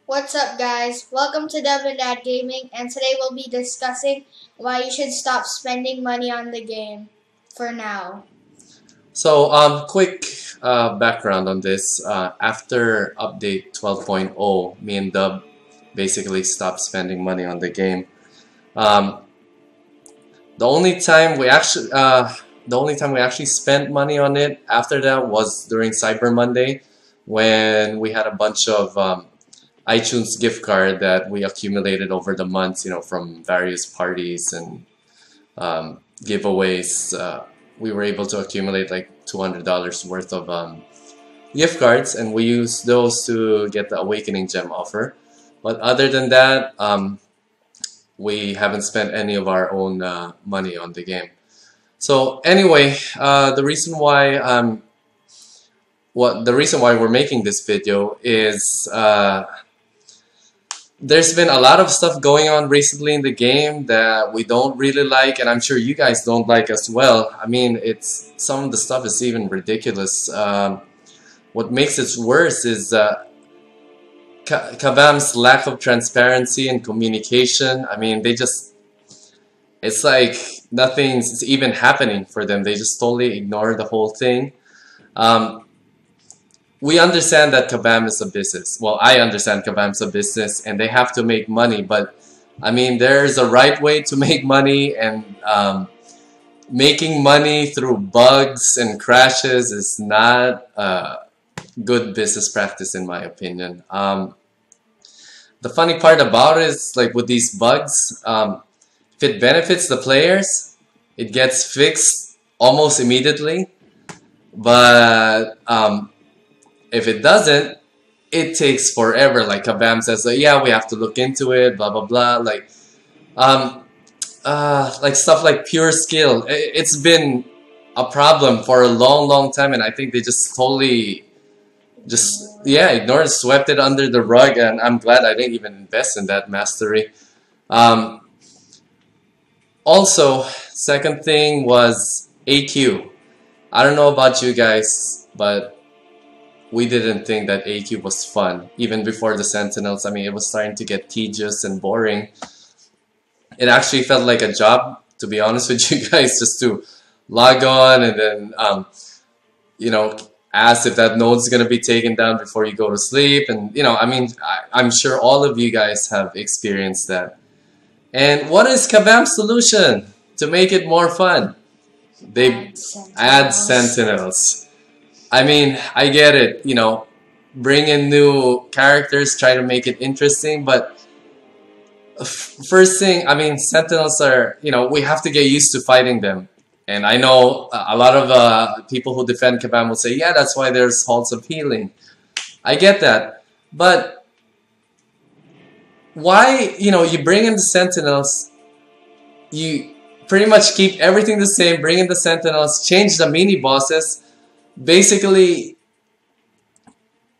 What's up, guys? Welcome to Dev and Dad Gaming, and today we'll be discussing why you should stop spending money on the game for now. So, quick background on this. After update 12.0, me and Dub basically stopped spending money on the game. Um, the only time we actually spent money on it after that was during Cyber Monday, when we had a bunch of iTunes gift card that we accumulated over the months, from various parties and giveaways. We were able to accumulate like $200 worth of gift cards, and we used those to get the Awakening Gem offer. But other than that, we haven't spent any of our own money on the game. So anyway, the reason why we're making this video is there's been a lot of stuff going on recently in the game that we don't really like, and I'm sure you guys don't like as well. I mean, some of the stuff is even ridiculous. What makes it worse is Kabam's lack of transparency and communication. I mean, it's like nothing's even happening for them. They just totally ignore the whole thing. We understand that Kabam is a business. Well, I understand Kabam's a business and they have to make money, but I mean, there's a right way to make money, and making money through bugs and crashes is not good business practice in my opinion. The funny part about it is, like, with these bugs, if it benefits the players, it gets fixed almost immediately, but if it doesn't, it takes forever. Like Kabam says, yeah, we have to look into it, blah blah blah. Like stuff like pure skill. It's been a problem for a long time, and I think they just totally ignored, swept it under the rug. And I'm glad I didn't even invest in that mastery. Also, second thing was AQ. I don't know about you guys, but we didn't think that AQ was fun. Even before the Sentinels, I mean, it was starting to get tedious and boring. It actually felt like a job, to be honest with you guys, just to log on and then, ask if that node's going to be taken down before you go to sleep. And, I mean, I'm sure all of you guys have experienced that. And what is Kabam's solution to make it more fun? They add Sentinels. I mean, I get it, bring in new characters, try to make it interesting, but first thing, I mean, Sentinels are, we have to get used to fighting them. And I know a lot of people who defend Kabam will say, yeah, that's why there's halls of healing. I get that. But why, you bring in the Sentinels, you pretty much keep everything the same, bring in the Sentinels, change the mini-bosses. Basically,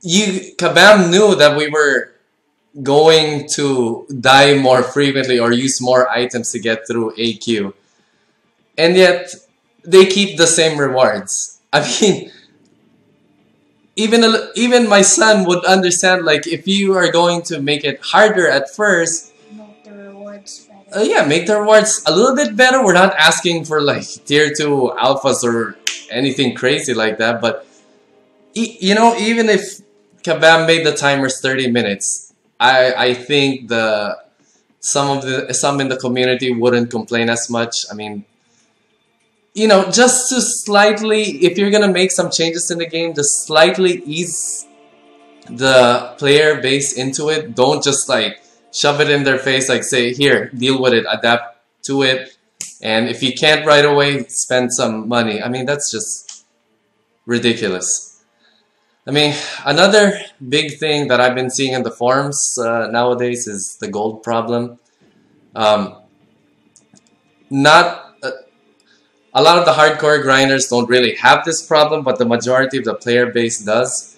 Kabam knew that we were going to die more frequently or use more items to get through AQ. And yet, they keep the same rewards. I mean, even my son would understand, like, if you are going to make it harder at first, make the rewards better. Yeah, make the rewards a little bit better. We're not asking for, like, tier 2 alphas or anything crazy like that, but even if Kabam made the timers 30 minutes, I think some in the community wouldn't complain as much. I mean, just to slightly, if you're gonna make some changes in the game, just slightly ease the player base into it. Don't just like shove it in their face, like say, here, deal with it, adapt to it. And if you can't right away, spend some money. I mean, that's just ridiculous. I mean, another big thing that I've been seeing in the forums nowadays is the gold problem. A lot of the hardcore grinders don't really have this problem, but the majority of the player base does.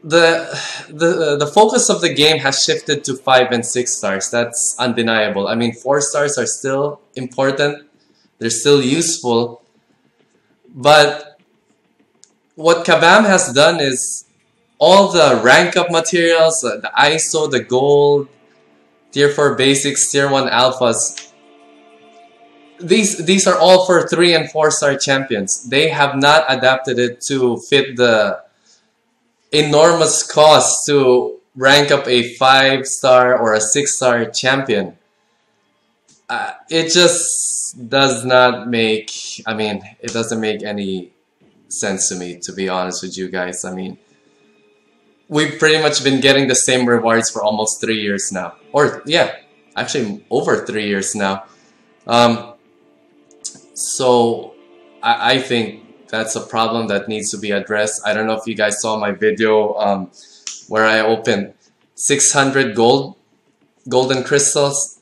The focus of the game has shifted to 5 and 6 stars. That's undeniable. I mean, 4 stars are still important. They're still useful. But what Kabam has done is all the rank up materials, the ISO, the gold, tier 4 basics, tier 1 alphas. These are all for 3 and 4 star champions. They have not adapted it to fit the enormous cost to rank up a 5-star or a 6-star champion. It just does not make, I mean, it doesn't make any sense to me, to be honest with you guys. I mean, we've pretty much been getting the same rewards for almost 3 years now. Or, yeah, actually over 3 years now. So, I think that's a problem that needs to be addressed. I don't know if you guys saw my video where I opened 600 golden crystals.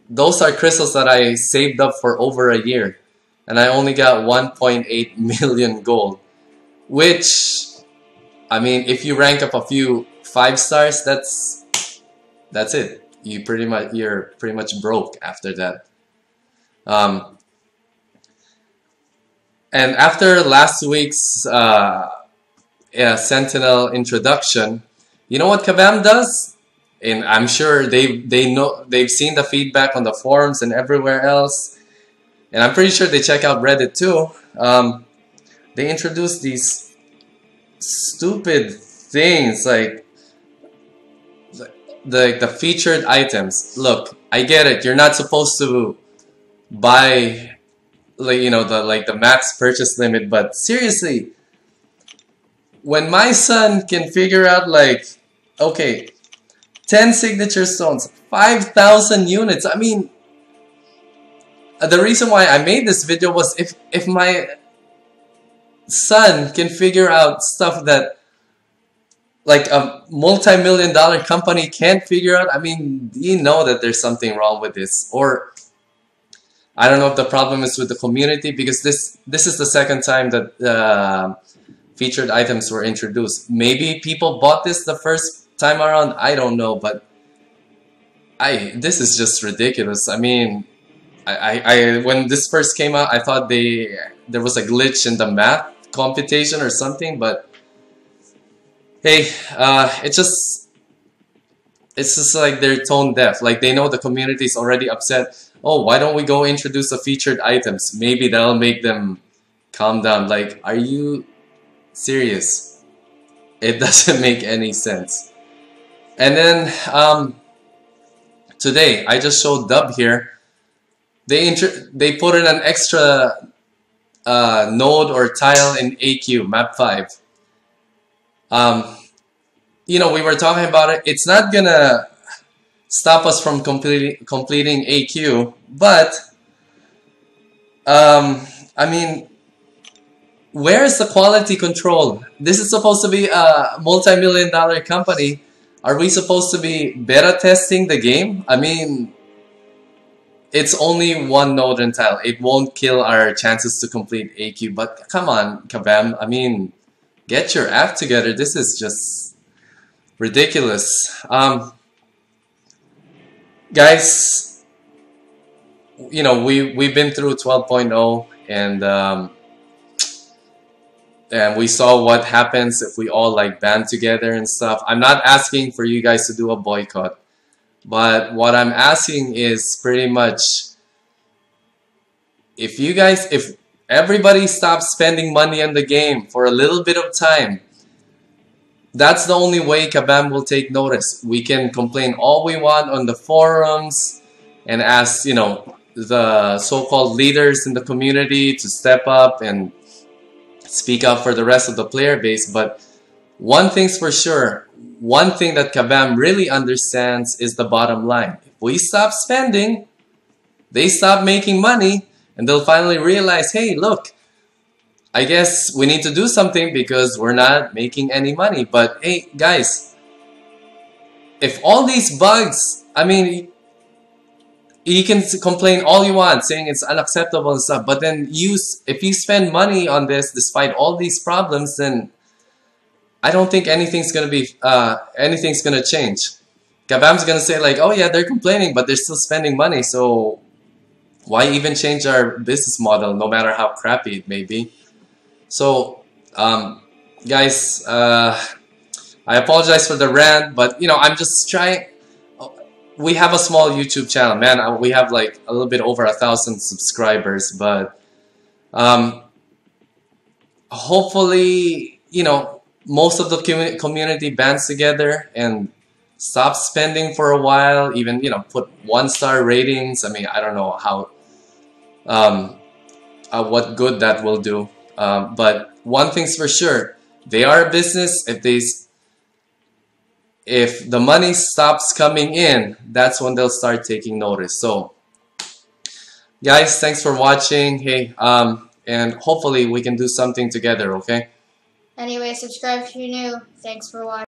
Those are crystals that I saved up for over a year. And I only got 1.8 million gold. Which, I mean, if you rank up a few 5 stars, that's it. You're pretty much broke after that. And after last week's Sentinel introduction, you know what Kabam does? And I'm sure they've seen the feedback on the forums and everywhere else. And I'm pretty sure they check out Reddit too. They introduce these stupid things like the featured items. Look, I get it. You're not supposed to buy the max purchase limit, but seriously, when my son can figure out like, okay, 10 signature stones, 5,000 units. I mean, the reason why I made this video was if my son can figure out stuff that like a multi-million-dollar company can't figure out, I mean, you know that there's something wrong with this. Or I don't know if the problem is with the community, because this is the second time that featured items were introduced. Maybe people bought this the first time around, I don't know, but this is just ridiculous. I mean, when this first came out, I thought there was a glitch in the math computation or something, but hey, it's just like they're tone deaf. Like they know the community is already upset. Oh, why don't we go introduce the featured items? Maybe that'll make them calm down. Like, are you serious? It doesn't make any sense. And then today, I just showed Dub here. They put in an extra node or tile in AQ map 5. You know, we were talking about it. It's not gonna stop us from completing AQ, but I mean, where is the quality control? This is supposed to be a multi-million-dollar company. Are we supposed to be beta testing the game? I mean, it's only one node and tile. It won't kill our chances to complete AQ. But come on, Kabam. I mean, get your act together. This is just ridiculous. Guys, you know, we've been through 12.0 and we saw what happens if we all like band together and stuff. I'm not asking for you guys to do a boycott, but what I'm asking is pretty much if everybody stops spending money on the game for a little bit of time, that's the only way Kabam will take notice. We can complain all we want on the forums and ask, you know, the so-called leaders in the community to step up and speak up for the rest of the player base. But one thing's for sure, one thing that Kabam really understands is the bottom line. If we stop spending, they stop making money, and they'll finally realize, hey, look, I guess we need to do something because we're not making any money. But hey, guys, if all these bugs, I mean, you can complain all you want, saying it's unacceptable and stuff, but then if you spend money on this despite all these problems, then I don't think anything's gonna change. Kabam's gonna say like, oh yeah, they're complaining, but they're still spending money, so why even change our business model, no matter how crappy it may be? So, guys, I apologize for the rant, but you know, I'm just trying. We have a small YouTube channel, man. We have like a little bit over 1,000 subscribers, but um, hopefully, you know, most of the community bands together and stop spending for a while. Even, you know, put 1-star ratings. I mean, I don't know how um, what good that will do. But one thing's for sure, they are a business. If the money stops coming in, that's when they'll start taking notice. So, guys, thanks for watching. Hey, and hopefully we can do something together. Okay. Anyway, subscribe if you're new. Thanks for watching.